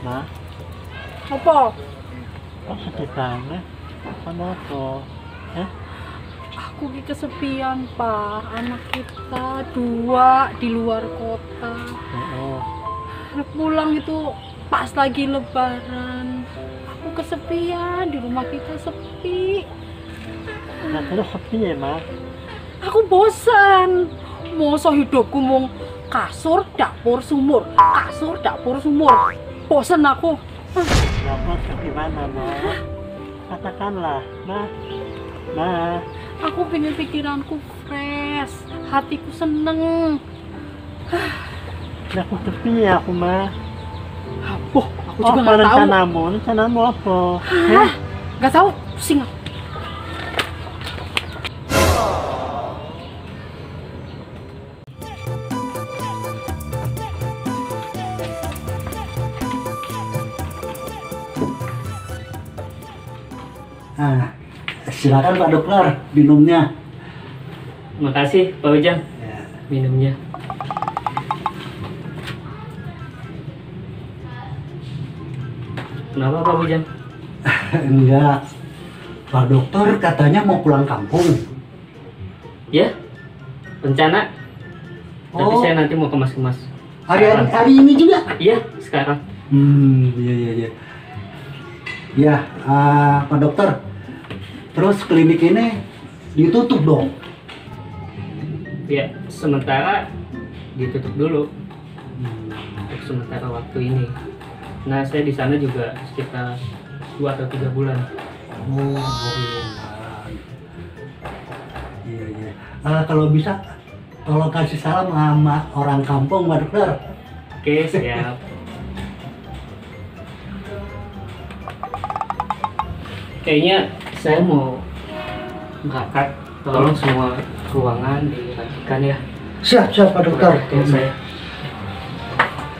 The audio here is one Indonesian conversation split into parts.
Ma, Apa? kok sedih banget? Kenapa? Hah? Aku ki kesepian, Pak. Anak kita 2 di luar kota. Oh, Pulang itu pas lagi lebaran. Aku kesepian, di rumah kita sepi. nah terus sepi ya, Ma? Aku bosan. Masa hidupku mung kasur, dapur, sumur. Kasur, dapur, sumur. Bosan aku. Kamu gimana, Ma? Katakanlah, Ma. Ma, Aku pengen pikiranku fresh, hatiku seneng. aku sepi ya aku, Ma. Aku juga nggak tahu. Rencanamu? Rencanamu apa? Hah? Nggak tahu, pusing aku. Nah, silakan Pak Dokter minumnya. Makasih Pak Ujang Ya. minumnya. Kenapa Pak Ujang? Enggak, Pak Dokter katanya mau pulang kampung. Ya? Rencana? Tapi Oh. saya nanti mau kemas-kemas. Hari ini juga? Iya, sekarang. Iya. Ya, Pak Dokter. Terus klinik ini ditutup dong. Ya, sementara ditutup dulu. Untuk sementara waktu ini. Nah, saya di sana juga sekitar 2 atau 3 bulan. Oh, iya. Kalau bisa, tolong kasih salam sama orang kampung, Pak Dokter. Oke, siap. Kayaknya saya mau berangkat. Tolong semua ruangan dirapikan ya. Siap, Pak Dokter. Oke, saya.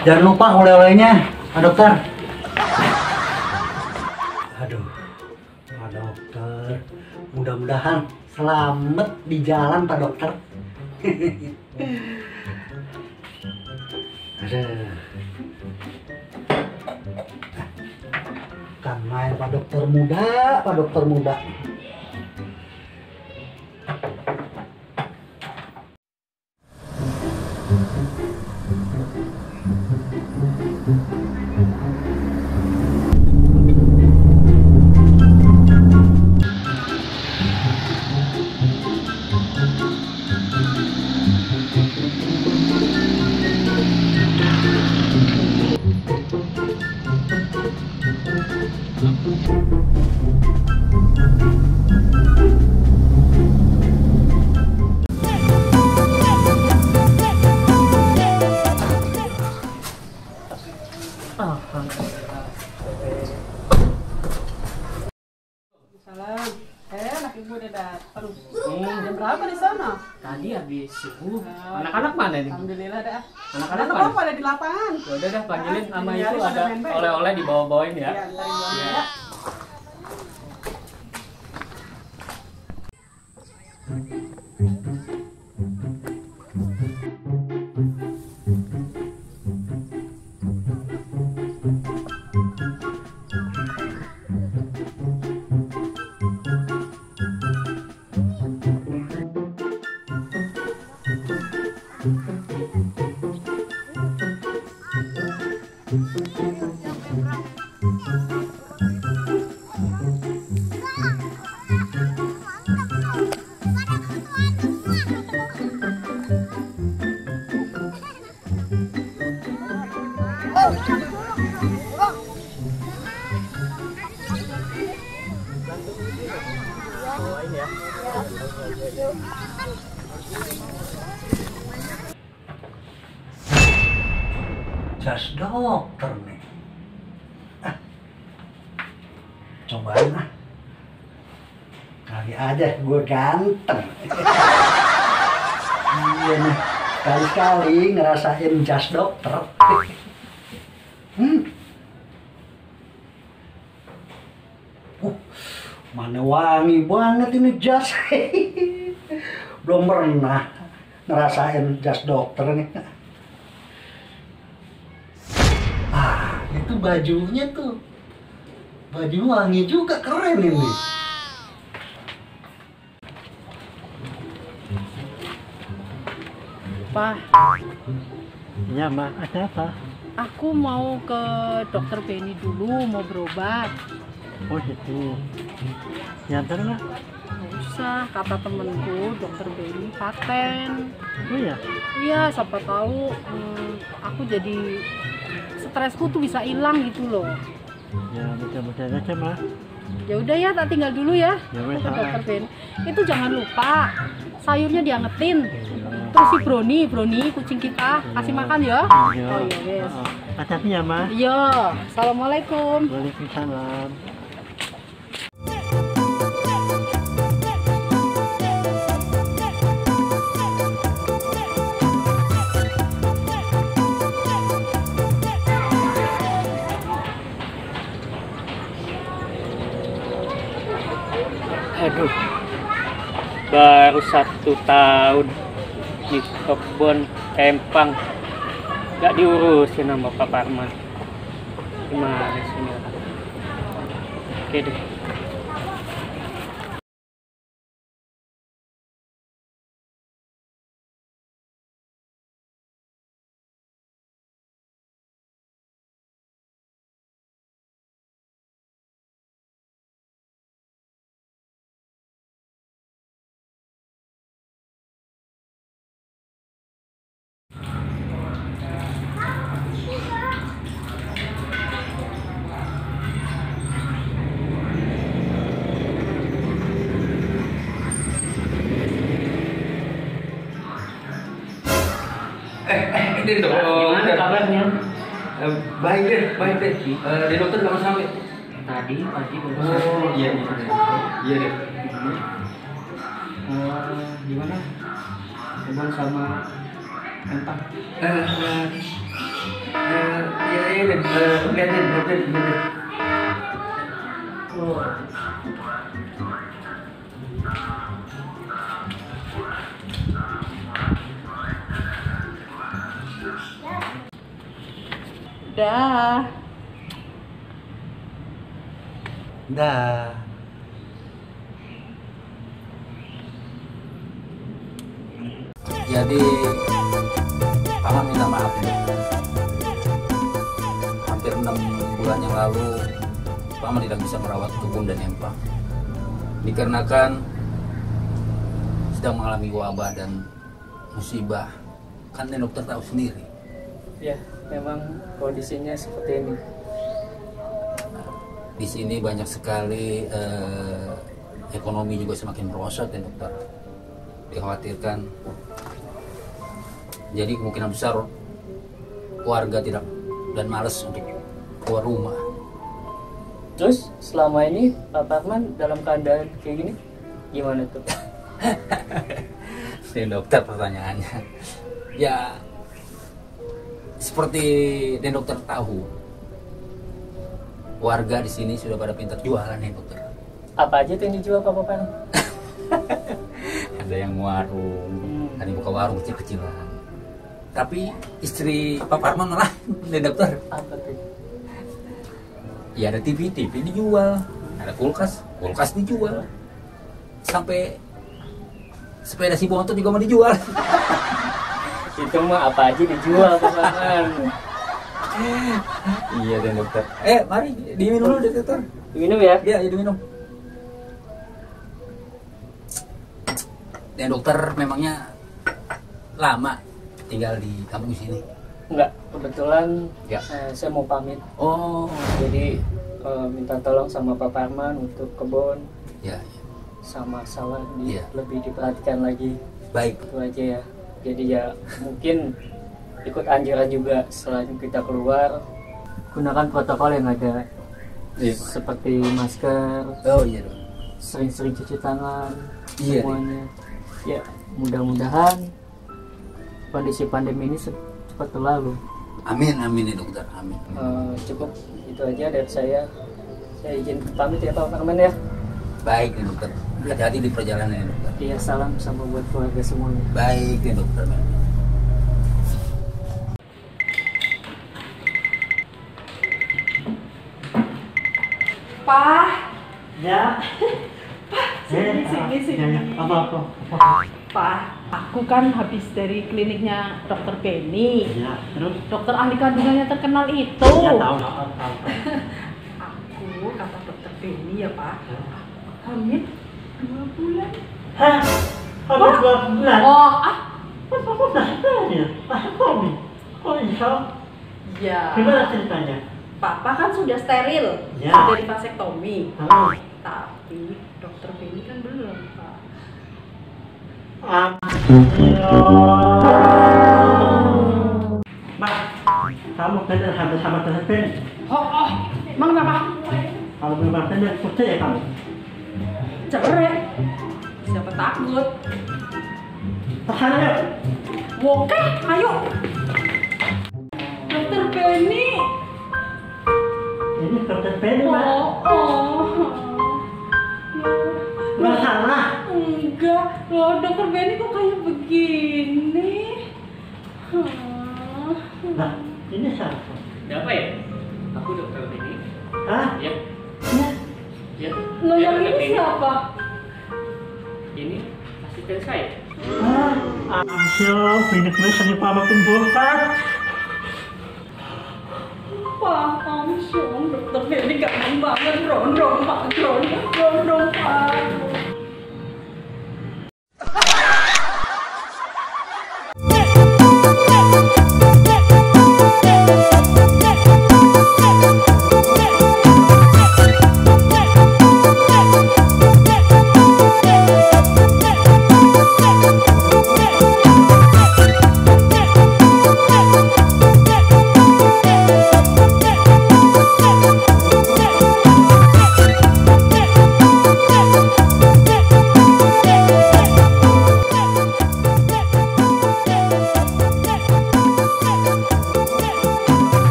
Jangan lupa oleh-olehnya, Pak Dokter. Aduh, Pak Dokter. Mudah-mudahan selamat di jalan, Pak Dokter. Aduh. Kan main Pak Dokter muda, Pak Dokter muda. Salam. Anak ibu udah datang. Jam berapa di sana? Tadi habis subuh. Anak-anak mana nih? Alhamdulillah dah. Anak-anak Anak mana? apa pada di lapangan? Ya udah dah panggilin sama Biarin itu pada ada main-main. oleh-oleh dibawa-bawain ya. Ya, ntar ibu ya. Jas dokter nih. Cobain ah. Kali aja gue ganteng. Iya nih, kali-kali ngerasain jas dokter. Mana wangi banget ini jas. Belum pernah ngerasain jas dokter nih. Itu bajunya tuh. Baju wangi juga, keren ini. Pak, Iya, Ma. Ada apa? aku mau ke dokter Benny dulu, mau berobat. Oh, gitu. Nyantar nggak? Nggak usah, kata temenku dokter Benny paten. Oh ya? Iya, siapa tahu aku jadi stresku tuh bisa hilang gitu loh. Ya, mudah-mudahan aja, Ma. Ya udah ya, tak tinggal dulu ya. Ya, Aku wes, ke ah. dokter Benny. Itu jangan lupa sayurnya diangetin. Iya. Terus si Broni kucing kita kasih makan ya. Iya. Oh iya wes. Hati-hati ya, Ma. Iya, assalamualaikum. Waalaikumsalam. Aduh, baru 1 tahun di kebun Kempang, nggak diurusin sama Pak Parman. Gimana sih ini orang? Oke deh. Ini dok. Gimana kabarnya? Baik deh, baik deh. Di dokter kapan sampai? Tadi baru Oh iya iya. Iya deh. Gimana? Kebun sama Kempang. Iya iya deh. Lihatin. Oh. Dah. Dah. Jadi Paman minta maaf nih. Hampir 6 bulan yang lalu Paman tidak bisa merawat kebun dan empang dikarenakan sedang mengalami wabah dan musibah. Kan dokter tahu sendiri. Ya, memang kondisinya seperti ini. Di sini banyak sekali ekonomi juga semakin merosot ya dokter. Dikhawatirkan jadi kemungkinan besar warga tidak dan malas untuk keluar rumah. Terus selama ini Pak Parman dalam keadaan kayak gini gimana tuh? Ini dokter pertanyaannya. Ya seperti dan dokter tahu, warga di sini sudah pada pintar jualan ya dokter. Apa aja tuh yang dijual Pak Parman? Ada yang warung, ada yang buka warung kecil-kecilan. Tapi istri Pak Parman malah dan dokter. Apa tuh? Ya ada TV dijual, ada kulkas dijual, sampai sepeda si bontot juga mau dijual. Itu mah apa aja dijual Pak Parman. Iya dan dokter. Mari diminum dulu deh dokter. Diminum ya? Iya, diminum. Dan dokter memangnya lama tinggal di kampung sini? Enggak, kebetulan Ya. saya mau pamit. Oh, Jadi minta tolong sama Pak Parman untuk kebun ya, sama sawah Iya. lebih diperhatikan lagi. baik. Itu aja ya. Jadi ya mungkin ikut anjuran juga selain kita keluar gunakan protokol yang ada Iya. seperti masker, Oh iya dong. sering-sering cuci tangan, Iya, semuanya. Ya mudah-mudahan kondisi pandemi ini cepat berlalu. Amin ya dokter, amin. Cukup itu aja dari saya. Saya izin pamit ya Pak Parman ya. Baik ya dokter. Hati-hati di perjalanan ya dokter. Iya, salam sama buat keluarga semuanya. Baik ya dokter. Pak. Ya. Sini, sini. Ya, ya. Apa? Pak, aku kan habis dari kliniknya dokter Benny. Ya, terus? Dokter ahli kandungannya terkenal itu. Ya, tahu. Aku kata dokter Benny ya Pak, hamil 2 bulan. Hah? Hamil 2 bulan? Oh, Kok ya? Kok insya? ya. Gimana ceritanya? Papa kan sudah steril, Ya. sudah divasektomi. Oh. Tapi dokter Benny kan belum Pak. Mak, kamu benar hamil sama dokter Ben? Oh, emang kenapa? Kalau memang benar, percaya kamu? Cerai. Siapa takut? Tahan yuk. Oke, ayo. Dokter Benny. Ini dokter Ben, Mak. Nggak salah. Enggak, loh dokter Benny kok kayak begini? Nah, ini salah. Ada apa ya? Aku dokter Benny. Hah? Ya. Ya. Ya. Loh Ya, yang dokter ini Benny. siapa? Ini asisten saya. Asyik, binik-binik seni pama kumpulkan. Pak, Amsyong, dokter Benny gak banget, rondong Pak, rondong Pak.